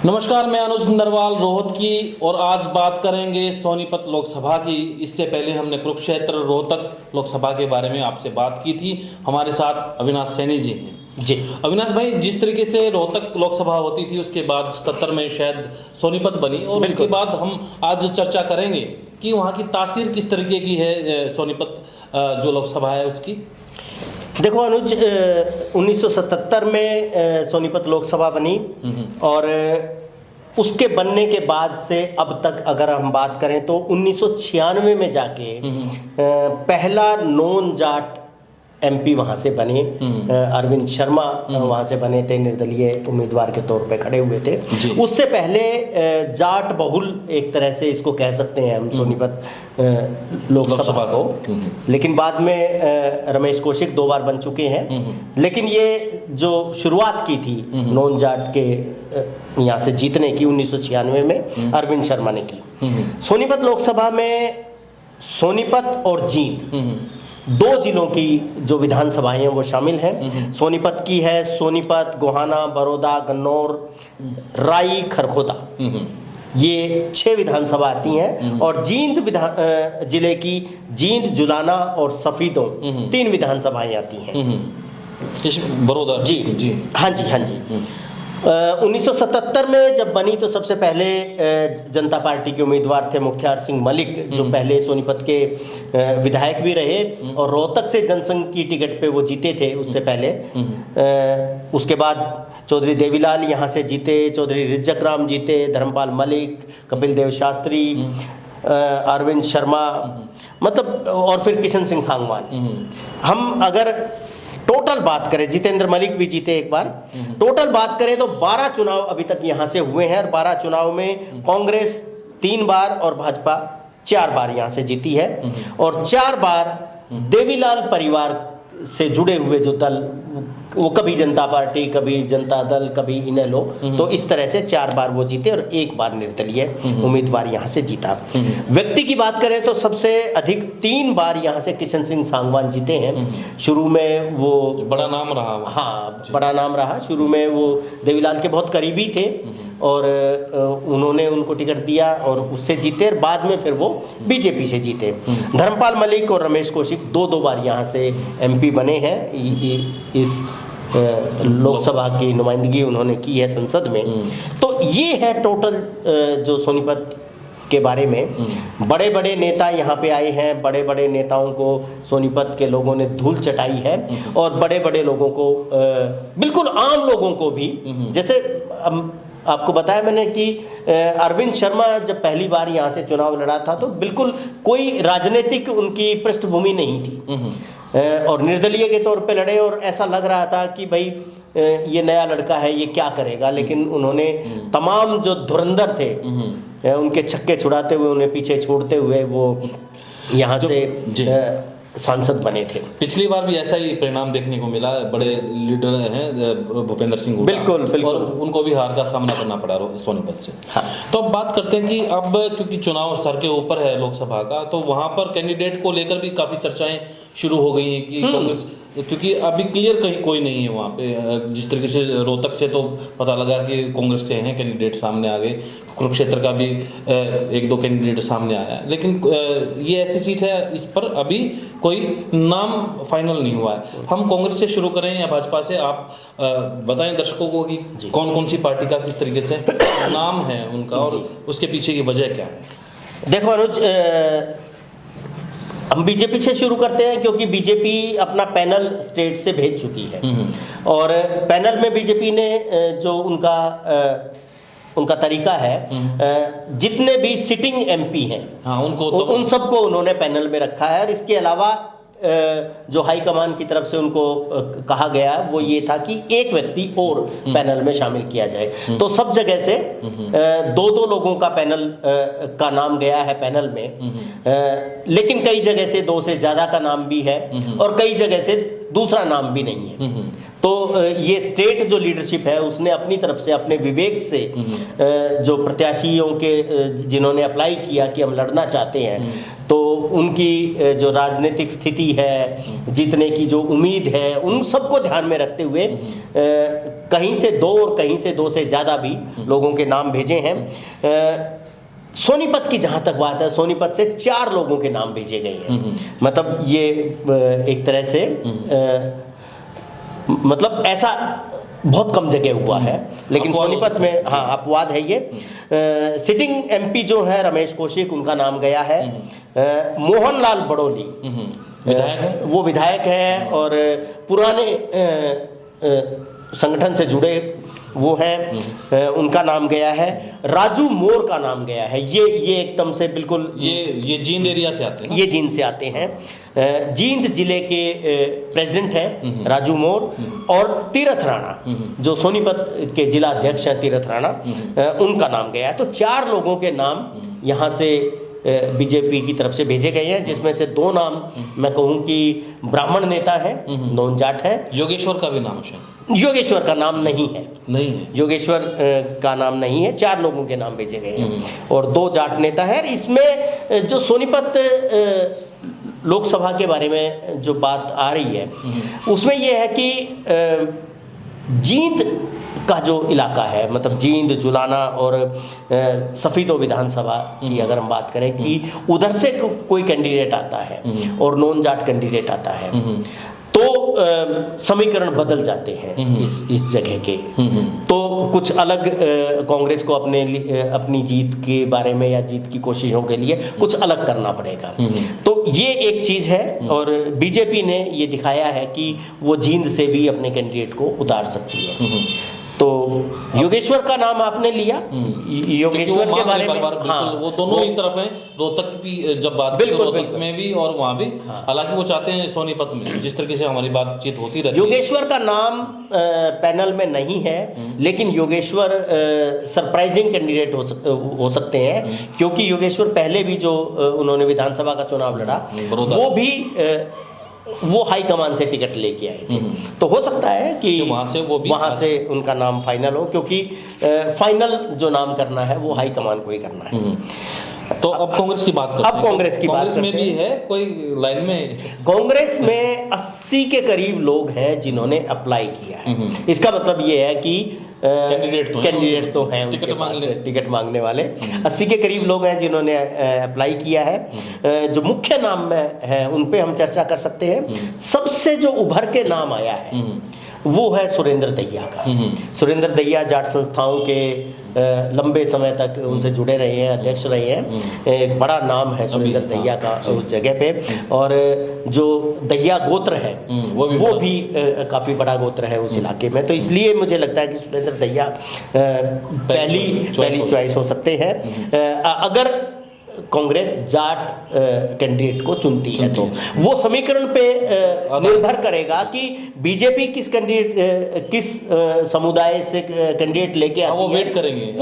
नमस्कार, मैं अनुज नरवाल रोहत की और आज बात करेंगे सोनीपत लोकसभा की। इससे पहले हमने कुरुक्षेत्र रोहतक लोकसभा के बारे में आपसे बात की थी। हमारे साथ अविनाश सैनी जी हैं। जी अविनाश भाई, जिस तरीके से रोहतक लोकसभा होती थी उसके बाद 77 में शायद सोनीपत बनी और उसके बाद हम आज चर्चा करेंगे कि वहाँ की तासीर किस तरीके की है, सोनीपत जो लोकसभा है उसकी। देखो अनुज, 1977 में सोनीपत लोकसभा बनी और उसके बनने के बाद से अब तक अगर हम बात करें तो 1996 में जाके पहला नॉन जाट एमपी वहाँ से बने। अरविंद शर्मा वहाँ से बने थे, निर्दलीय उम्मीदवार के तौर पे खड़े हुए थे। उससे पहले जाट बहुल एक तरह से इसको कह सकते हैं हम सोनीपत लोकसभा को, लेकिन बाद में रमेश कौशिक 2 बार बन चुके हैं। लेकिन ये जो शुरुआत की थी नॉन जाट के यहाँ से जीतने की 1996 में अरविंद शर्मा ने की। सोनीपत लोकसभा में सोनीपत और जींद 2 जिलों की जो विधानसभाएं हैं वो शामिल हैं। सोनीपत की है सोनीपत, गोहाना, बड़ौदा, गन्नौर, राई, खरखोदा, ये 6 विधानसभा आती हैं। और जींद जिले की जींद, जुलाना और सफीदों 3 विधानसभाएं आती हैं। बड़ौदा जी हाँ जी। 1977 में जब बनी तो सबसे पहले जनता पार्टी के उम्मीदवार थे मुख्तार सिंह मलिक, जो पहले सोनीपत के विधायक भी रहे और रोहतक से जनसंघ की टिकट पे वो जीते थे उससे पहले। उसके बाद चौधरी देवीलाल यहाँ से जीते, चौधरी रिज्जक राम जीते, धर्मपाल मलिक, कपिल देव शास्त्री, अरविंद शर्मा, मतलब और फिर किशन सिंह सांगवान। हम अगर टोटल बात करें, जितेंद्र मलिक भी जीते एक बार, टोटल बात करें तो 12 चुनाव अभी तक यहाँ से हुए हैं और 12 चुनाव में कांग्रेस 3 बार और भाजपा 4 बार यहाँ से जीती है। और 4 बार देवीलाल परिवार से जुड़े हुए जो दल, वो कभी जनता पार्टी, कभी जनता दल, कभी इनेलो, तो इस तरह से 4 बार वो जीते और 1 बार निर्दलीय उम्मीदवार यहाँ से जीता। व्यक्ति की बात करें तो सबसे अधिक 3 बार यहाँ से किशन सिंह सांगवान जीते हैं। शुरू में वो बड़ा नाम रहा, हाँ बड़ा नाम रहा। शुरू में वो देवीलाल के बहुत करीबी थे और उन्होंने उनको टिकट दिया और उससे जीते और बाद में फिर वो बीजेपी से जीते। धर्मपाल मलिक और रमेश कौशिक 2 बार यहाँ से एमपी बने हैं। इस लोकसभा की नुमाइंदगी उन्होंने की है संसद में। तो ये है टोटल जो सोनीपत के बारे में। बड़े बड़े नेता यहाँ पे आए हैं, बड़े बड़े नेताओं को सोनीपत के लोगों ने धूल चटाई है और बड़े बड़े लोगों को, बिल्कुल आम लोगों को भी, जैसे आपको बताया मैंने कि अरविंद शर्मा जब पहली बार यहाँ से चुनाव लड़ा था तो बिल्कुल कोई राजनीतिक उनकी पृष्ठभूमि नहीं थी और निर्दलीय के तौर पे लड़े और ऐसा लग रहा था कि भाई ये नया लड़का है, ये क्या करेगा। लेकिन उन्होंने तमाम जो धुरंधर थे उनके छक्के छुड़ाते हुए, उन्हें पीछे छोड़ते हुए वो यहाँ से सांसद बने थे। पिछली बार भी ऐसा ही परिणाम देखने को मिला। बड़े लीडर हैं भूपेंद्र सिंह हुड्डा, बिल्कुल और उनको भी हार का सामना करना पड़ा सोनीपत से। हाँ। तो अब बात करते हैं कि अब क्योंकि चुनाव सर के ऊपर है लोकसभा का, तो वहाँ पर कैंडिडेट को लेकर भी काफ़ी चर्चाएं शुरू हो गई हैं कि कांग्रेस, क्योंकि अभी क्लियर कहीं कोई नहीं है वहाँ पे। जिस तरीके से रोहतक से तो पता लगा कि कांग्रेस के हैं कैंडिडेट सामने आ गए, कुरुक्षेत्र का भी 1-2 कैंडिडेट सामने आया, लेकिन ये ऐसी सीट है इस पर अभी कोई नाम फाइनल नहीं हुआ है। हम कांग्रेस से शुरू करें या भाजपा से, आप बताएं दर्शकों को कि कौन कौन सी पार्टी का किस तरीके से नाम है उनका और उसके पीछे की वजह क्या है। देखो अनुज, हम बीजेपी से शुरू करते हैं क्योंकि बीजेपी अपना पैनल स्टेट से भेज चुकी है और पैनल में बीजेपी ने जो उनका तरीका है, जितने भी सिटिंग एमपी हैं, हाँ, उन सबको उन्होंने पैनल में रखा है। और इसके अलावा जो हाईकमान की तरफ से उनको कहा गया वो ये था कि एक व्यक्ति और पैनल में शामिल किया जाए। तो सब जगह से 2-2 लोगों का पैनल का नाम गया है पैनल में, लेकिन कई जगह से 2 से ज़्यादा का नाम भी है और कई जगह से दूसरा नाम भी नहीं है। तो ये स्टेट जो लीडरशिप है उसने अपनी तरफ से अपने विवेक से जो प्रत्याशियों के जिन्होंने अप्लाई किया कि हम लड़ना चाहते हैं, तो उनकी जो राजनीतिक स्थिति है, जीतने की जो उम्मीद है, उन सबको ध्यान में रखते हुए कहीं से 2 और कहीं से 2 से ज़्यादा भी लोगों के नाम भेजे हैं। सोनीपत की जहाँ तक बात है, सोनीपत से 4 लोगों के नाम भेजे गए हैं। मतलब ये एक तरह से मतलब ऐसा बहुत कम जगह हुआ है, लेकिन सोनीपत में हाँ अपवाद है ये। सिटिंग एमपी जो है रमेश कौशिक, उनका नाम गया है। मोहनलाल बड़ोली विधायक है, वो विधायक हैं और पुराने संगठन से जुड़े वो हैं, उनका नाम गया है। राजू मोर का नाम गया है। ये एकदम से बिल्कुल ये जींद एरिया से आते हैं ना? ये जींद से आते हैं। जींद जिले के प्रेसिडेंट हैं राजू मोर, और तीरथ राणा जो सोनीपत के जिला अध्यक्ष हैं तीरथ राणा, उनका नाम गया है। तो 4 लोगों के नाम यहाँ से बीजेपी की तरफ से भेजे गए हैं, जिसमें से 2 नाम मैं कहूँ कि ब्राह्मण नेता है, नॉन जाट है। योगेश्वर का भी नाम है? योगेश्वर का नाम नहीं है, नहीं है, योगेश्वर का नाम नहीं है। 4 लोगों के नाम भेजे गए हैं और 2 जाट नेता है। इसमें जो सोनीपत लोकसभा के बारे में जो बात आ रही है उसमें यह है कि जींद का जो इलाका है, मतलब जींद, जुलाना और सफीदो विधानसभा की अगर हम बात करें कि उधर से कोई कैंडिडेट आता है और नॉन जाट कैंडिडेट आता है, तो समीकरण बदल जाते हैं इस जगह के। तो कुछ अलग कांग्रेस को अपनी जीत के बारे में या जीत की कोशिशों के लिए कुछ अलग करना पड़ेगा। तो ये एक चीज़ है, और बीजेपी ने ये दिखाया है कि वो जींद से भी अपने कैंडिडेट को उतार सकती है। तो योगेश्वर का नाम आपने लिया, योगेश्वर के बारे में हाँ, वो दोनों ही तरफ हैं। रोहतक भी जब बात करें, रोहतक में भी और वहाँ भी, हालांकि वो चाहते हैं सोनीपत में, जिस तरीके से हमारी बातचीत होती रहती है। योगेश्वर का नाम पैनल में नहीं है, लेकिन योगेश्वर सरप्राइजिंग कैंडिडेट हो सकते हैं, क्योंकि योगेश्वर पहले भी जो उन्होंने विधानसभा का चुनाव लड़ा वो हाई कमान से टिकट लेके आए थे। तो हो सकता है कि वहाँ से उनका नाम फाइनल हो, क्योंकि फाइनल जो नाम करना है वो हाई कमान को ही करना है। तो अब कांग्रेस की बात करते हैं। अब कांग्रेस की बात कांग्रेस में भी है कोई लाइन में? कांग्रेस में 80 के करीब लोग हैं जिन्होंने अप्लाई किया है। इसका मतलब ये है कि कैंडिडेट तो हैं, टिकट मांगने वाले 80 के करीब लोग हैं जिन्होंने अप्लाई किया है। जो मुख्य नाम है उन पे हम चर्चा कर सकते हैं। सबसे जो उभर के नाम आया है वो है सुरेंद्र दहिया का। सुरेंद्र दहिया जाट संस्थाओं के लंबे समय तक उनसे जुड़े रहे हैं, अध्यक्ष रहे हैं। एक बड़ा नाम है सुरेंद्र दहिया का उस जगह पे। और जो दहिया गोत्र है वो भी काफ़ी बड़ा गोत्र है उस इलाके में। तो इसलिए मुझे लगता है कि सुरेंद्र दहिया पहली चॉइस हो सकते हैं अगर कांग्रेस जाट कैंडिडेट को चुनती है। तो वो समीकरण पे निर्भर करेगा कि बीजेपी किस समुदाय से कैंडिडेट लेके आती है। वो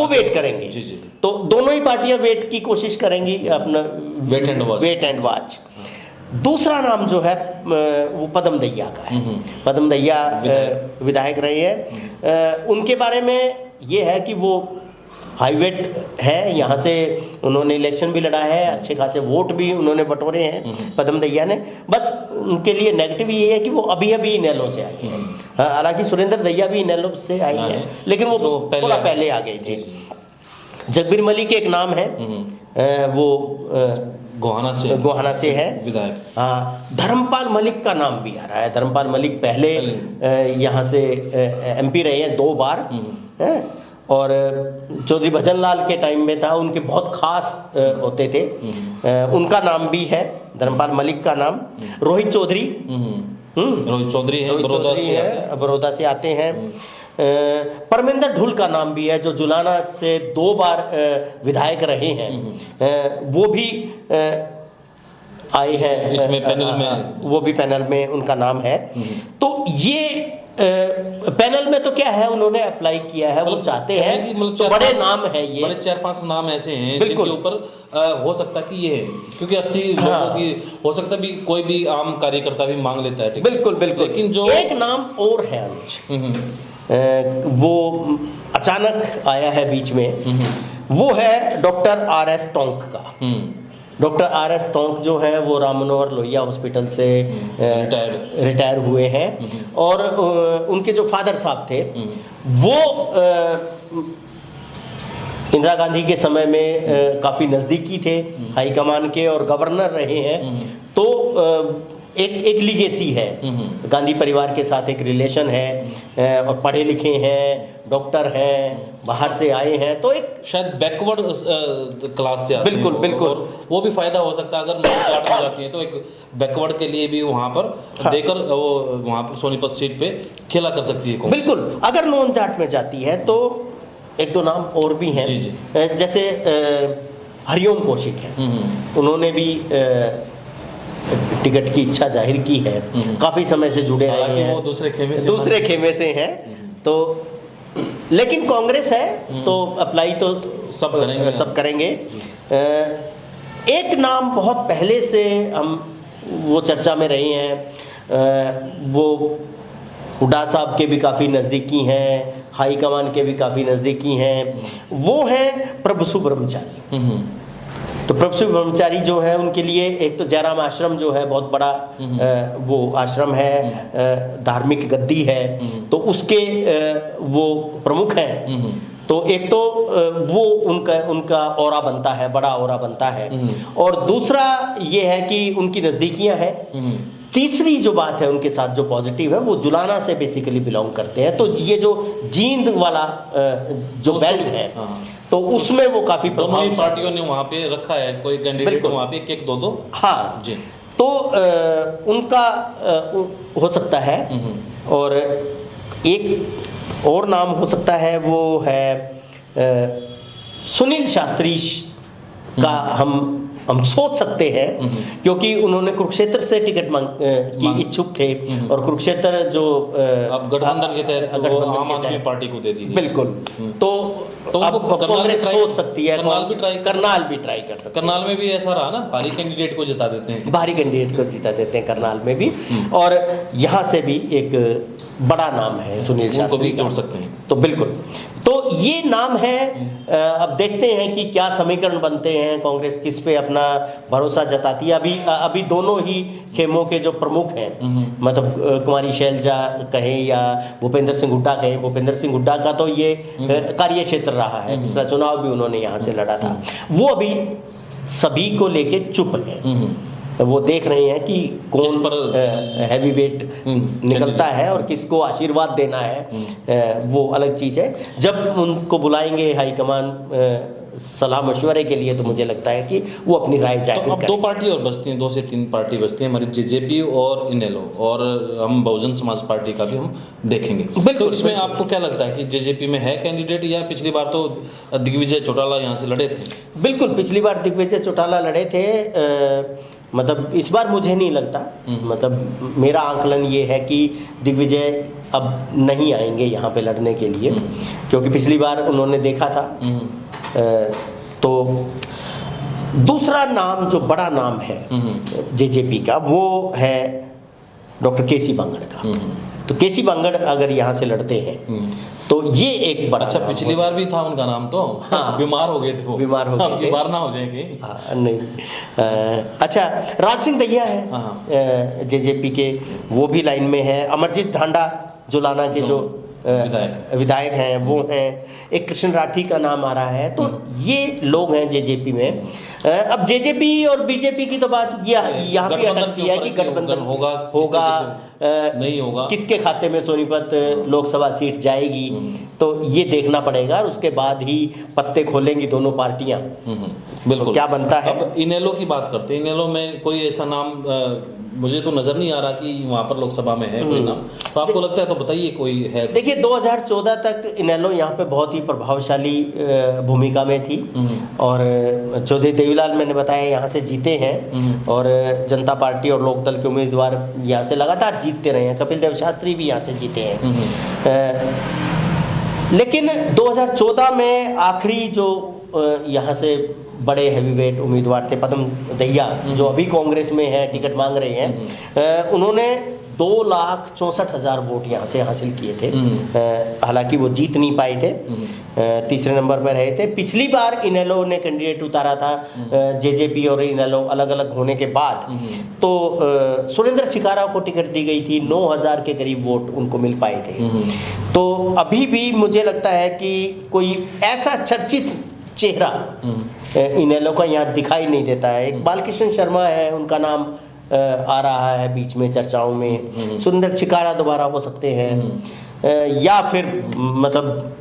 वेट करेंगे। जी। तो दोनों ही पार्टियां वेट की कोशिश करेंगी, अपना वेट एंड वॉच। दूसरा नाम जो है वो पदम दहिया का है। पदम दहिया विधायक रहे हैं। उनके बारे में ये है कि वो हाईवेट है, यहाँ से उन्होंने इलेक्शन भी लड़ा है, अच्छे खासे वोट भी उन्होंने बटोरे हैं पदम दहिया ने। बस उनके लिए नेगेटिव ये है कि वो अभी इनेलो से आई है। हालांकि सुरेंद्र दहिया भी इनेलो से आई है, लेकिन वो थोड़ा पहले आ गई थी। जगबीर मलिक एक नाम है, वो गोहाना से है विधायक। हाँ, धर्मपाल मलिक का नाम भी आ रहा है। धर्मपाल मलिक पहले यहाँ से एमपी रहे हैं 2 बार, और चौधरी भजन लाल के टाइम में था, उनके बहुत खास होते थे। उनका नाम भी है, धर्मपाल मलिक का नाम। रोहित चौधरी है, बड़ौदा से आते हैं। परमिंदर ढुल का नाम भी है, जो जुलाना से 2 बार विधायक रहे हैं। वो भी आए हैं इसमें पैनल में, वो भी पैनल में उनका नाम है। तो ये पैनल में तो क्या है, उन्होंने अप्लाई किया है, वो चाहते क्या है हैं कि मतलब तो बड़े नाम है ये, बड़े 4-5 नाम ऐसे हैं बिल्कुल। जिनके ऊपर हो सकता है कि ये है, क्योंकि 80 लोगों की हो सकता है भी कोई भी आम कार्यकर्ता भी मांग लेता है टिकट। बिल्कुल बिल्कुल। लेकिन जो एक नाम और है अनुज, वो अचानक आया है बीच में, वो है डॉक्टर RS टोंक का। डॉक्टर RS टोंक जो है वो राम मनोहर लोहिया हॉस्पिटल से रिटायर हुए हैं, और उनके जो फादर साहब थे वो इंदिरा गांधी के समय में काफ़ी नज़दीकी थे हाईकमान के, और गवर्नर रहे हैं। तो एक लीगेसी है, गांधी परिवार के साथ एक रिलेशन है, और पढ़े लिखे हैं, डॉक्टर हैं, बाहर से आए हैं, तो एक शायद बैकवर्ड क्लास से आते हैं। बिल्कुल बिल्कुल। और वो भी फायदा हो सकता है अगर नॉन जाट में जाती है तो एक बैकवर्ड के लिए भी वहाँ पर देकर वो वहाँ पर सोनीपत सीट पे खेला कर सकती है कांग्रेस। बिल्कुल। अगर नॉन जाट में जाती है तो एक दो नाम और भी हैं, जी जी। जैसे हरिओम कौशिक हैं, उन्होंने भी टिकट की इच्छा जाहिर की है, काफ़ी समय से जुड़े रहे हालांकि हैं, वो दूसरे खेमे से हैं, तो लेकिन कांग्रेस है तो अप्लाई तो सब करेंगे। एक नाम बहुत पहले से हम वो चर्चा में रहे हैं, वो हुड्डा साहब के भी काफ़ी नज़दीकी हैं, हाई कमान के भी काफ़ी नज़दीकी हैं, वो हैं प्रभुसु ब्रह्मचारी। तो प्रभुसु ब्रह्मचारी जो है उनके लिए एक तो जयराम आश्रम जो है बहुत बड़ा वो आश्रम है, धार्मिक गद्दी है, तो उसके वो प्रमुख हैं। तो एक तो वो उनका औरा बनता है, बड़ा औरा बनता है, और दूसरा ये है कि उनकी नज़दीकियां हैं। तीसरी जो बात है उनके साथ जो पॉजिटिव है, वो जुलाना से बेसिकली बिलोंग करते हैं, तो ये जो जींद वाला जो बेल्ट है तो उसमें वो काफ़ी दोनों ही पार्टियों ने वहाँ पे रखा है कोई कैंडिडेट वहाँ पे एक दो हाँ जी। तो उनका हो सकता है, और एक और नाम हो सकता है, वो है सुनील शास्त्री का हम सोच सकते हैं, क्योंकि उन्होंने कुरुक्षेत्र से टिकट की इच्छुक थे, और कुरुक्षेत्र जो अब गठबंधन के तहत वो आम आदमी पार्टी को दे दी गई। बिल्कुल। तो अब कांग्रेस सोच सकती है, करनाल भी ट्राई कर सकते हैं। करनाल में भी ऐसा रहा ना, भारी कैंडिडेट को जिता देते हैं, भारी कैंडिडेट को जिता देते हैं करनाल में भी, और यहाँ से भी एक बड़ा नाम है सुनील शास्त्री भी जोड़ सकते हैं। तो बिल्कुल, तो ये नाम है। अब देखते हैं कि क्या समीकरण बनते हैं, कांग्रेस किस पे अपना भरोसा जताती है। अभी दोनों ही खेमों के जो प्रमुख हैं, मतलब कुमारी शैलजा कहें या भूपेंद्र सिंह हुड्डा कहें, भूपेंद्र सिंह हुड्डा का तो ये कार्य क्षेत्र रहा है, पिछला चुनाव भी उन्होंने यहाँ से लड़ा था, वो अभी सभी को लेके चुप है। वो देख रहे हैं कि कौन पर हैवी वेट निकलता है और किसको आशीर्वाद देना है, वो अलग चीज़ है। जब उनको बुलाएंगे हाईकमान सलाह मशवरे के लिए, तो मुझे लगता है कि वो अपनी राय जाहिर करें। अब दो पार्टी और बचती हैं, 2 से 3 पार्टी बचती हैं हमारी, जेजेपी और इनेलो, और हम बहुजन समाज पार्टी का भी हम देखेंगे। तो इसमें आपको क्या लगता है कि जेजेपी में है कैंडिडेट, या पिछली बार तो दिग्विजय चौटाला यहाँ से लड़े थे? बिल्कुल, पिछली बार दिग्विजय चौटाला लड़े थे, मतलब इस बार मुझे नहीं लगता, मतलब मेरा आंकलन ये है कि दिग्विजय अब नहीं आएंगे यहाँ पे लड़ने के लिए, क्योंकि पिछली बार उन्होंने देखा था। तो दूसरा नाम जो बड़ा नाम है जेजेपी का, वो है डॉक्टर केसी बांगड़ का। तो केसी बांगड़ अगर यहाँ से लड़ते हैं तो ये एक बड़ा, अच्छा पिछली बार भी था उनका नाम, तो हाँ, बीमार हो गए थे वो, बीमार हो गए थे, बीमार ना हो जाएंगे। नहीं, अच्छा राज सिंह दहिया है जेजेपी के, वो भी लाइन में है। अमरजीत ढांडा जुलाना के जो विधायक हैं वो हैं, एक कृष्ण राठी का नाम आ रहा है। तो ये लोग हैं जेजेपी में। अब जेजेपी और बीजेपी की तो बात यहाँ पे अटकती है कि गठबंधन होगा नहीं होगा, किसके खाते में सोनीपत लोकसभा सीट जाएगी, तो ये देखना पड़ेगा, और उसके बाद ही पत्ते खोलेंगी दोनों पार्टियां। बिल्कुल, तो क्या बनता है। अब इनेलो की बात करते हैं, इनेलो में कोई ऐसा नाम मुझे तो नज़र नहीं आ रहा कि वहाँ पर लोकसभा में है कोई नाम, तो आपको लगता है तो बताइए कोई है। देखिए 2014 तक इनेलो यहाँ पे बहुत ही प्रभावशाली भूमिका में थी और चौधरी देवीलाल मैंने बताया यहाँ से जीते हैं और जनता पार्टी और लोकदल के उम्मीदवार यहाँ से लगातार जीतते रहे हैं, कपिल देव शास्त्री भी यहाँ से जीते हैं। लेकिन 2014 में आखिरी जो यहाँ से बड़े हैवीवेट उम्मीदवार थे, पद्म दहिया जो अभी कांग्रेस में है, टिकट मांग रहे हैं, उन्होंने 2,64,000 वोट यहाँ से हासिल किए थे। हालांकि वो जीत नहीं पाए थे, तीसरे नंबर पर रहे थे। पिछली बार इनेलो ने कैंडिडेट उतारा था, जेजेपी और इनेलो अलग अलग होने के बाद, तो सुरेंद्र छिकारा को टिकट दी गई थी, 9,000 के करीब वोट उनको मिल पाए थे। तो अभी भी मुझे लगता है कि कोई ऐसा चर्चित चेहरा इनेलो का यहाँ दिखाई नहीं देता है। एक बालकृष्ण शर्मा है, उनका नाम आ रहा है बीच में चर्चाओं में, सुरेंद्र छिकारा दोबारा हो सकते हैं, या फिर मतलब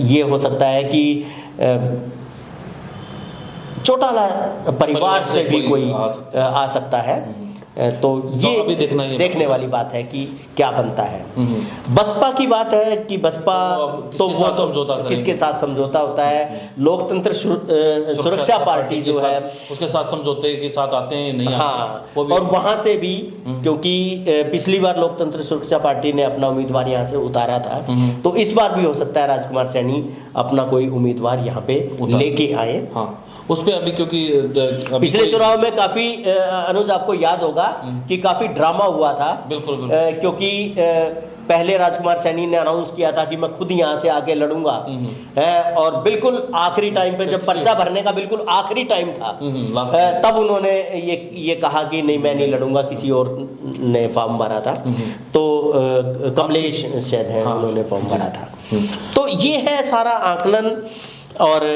ये हो सकता है कि चौटाला परिवार से भी कोई आ सकता है। तो ये अभी देखने वाली बात है कि क्या बनता है। बसपा की बात है कि बसपा तो वो किसके साथ समझौता होता है, लोकतंत्र सुरक्षा पार्टी जो है उसके साथ समझौते के साथ आते हैं नहीं हाँ, और वहां से भी क्योंकि पिछली बार लोकतंत्र सुरक्षा पार्टी ने अपना उम्मीदवार यहाँ से उतारा था, तो इस बार भी हो सकता है राजकुमार सैनी अपना कोई उम्मीदवार यहाँ पे लेके आए। हाँ, उस पे अभी क्योंकि पिछले चुनाव में काफी अनुज आपको याद होगा कि काफी ड्रामा हुआ था। बिल्कुल क्योंकि पहले राजकुमार सैनी ने अनाउंस किया था कि मैं खुद यहाँ से आके लड़ूंगा, और बिल्कुल आखिरी टाइम पे जब पर्चा भरने का बिल्कुल आखिरी टाइम था, तब उन्होंने ये कहा कि नहीं मैं नहीं लड़ूंगा, किसी और ने फॉर्म भरा था, तो कमलेश शायद है, उन्होंने फॉर्म भरा था। तो ये है सारा आकलन। और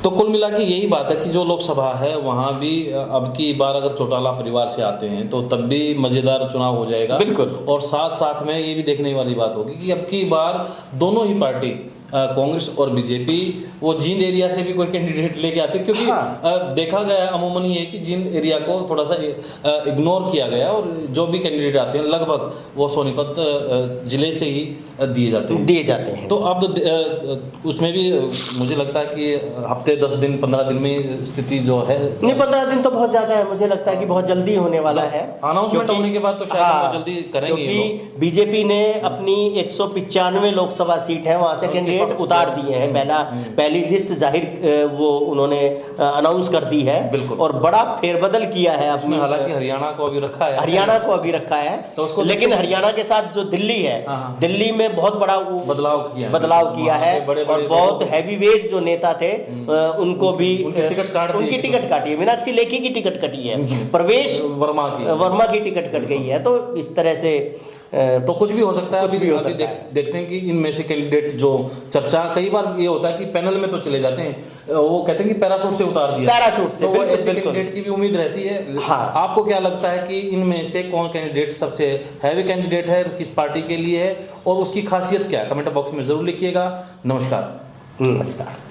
तो कुल मिला के यही बात है कि जो लोकसभा है वहाँ भी अब की बार अगर चौटाला परिवार से आते हैं तो तब भी मज़ेदार चुनाव हो जाएगा। बिल्कुल। और साथ साथ में ये भी देखने वाली बात होगी कि अब की बार दोनों ही पार्टी कांग्रेस और बीजेपी वो जींद एरिया से भी कोई कैंडिडेट लेके आते, क्योंकि देखा गया अमूमन ये कि जींद एरिया को थोड़ा सा इग्नोर किया गया और जो भी कैंडिडेट आते हैं लगभग वो सोनीपत जिले से ही दिए जाते हैं। तो अब उसमें भी मुझे लगता है कि हफ्ते 10 दिन 15 दिन में स्थिति जो है, नहीं 15 दिन तो बहुत ज़्यादा है, मुझे लगता है कि बहुत जल्दी होने वाला है। अनाउंसमेंट होने के बाद तो शायद जल्दी करेंगे। क्योंकि बीजेपी ने अपनी 195 लोकसभा सीट है वहाँ से कैंडिडेट उतार दिए हैं, पहली लिस्ट जाहिर वो उन्होंने अनाउंस कर दी है और बड़ा फेरबदल किया है अपने। हालांकि हरियाणा को अभी रखा है, तो उसको, लेकिन हरियाणा के साथ जो दिल्ली है, दिल्ली में बहुत बड़ा बदलाव किया है और बहुत हैवीवेट जो नेता थे उनको भी उनकी टिकट काटी है। मीनाक्षी लेखी की टिकट कटी है, प्रवेश वर्मा की टिकट कट गई है। तो इस तरह से तो कुछ भी हो सकता है। अभी देखते हैं कि इनमें से कैंडिडेट जो चर्चा, कई बार ये होता है कि पैनल में तो चले जाते हैं, वो कहते हैं कि पैराशूट से उतार दिया, तो वो ऐसे कैंडिडेट की भी उम्मीद रहती है। हाँ। आपको क्या लगता है कि इनमें से कौन कैंडिडेट सबसे हैवी कैंडिडेट है, किस पार्टी के लिए है और उसकी खासियत क्या है? कमेंट बॉक्स में जरूर लिखिएगा। नमस्कार।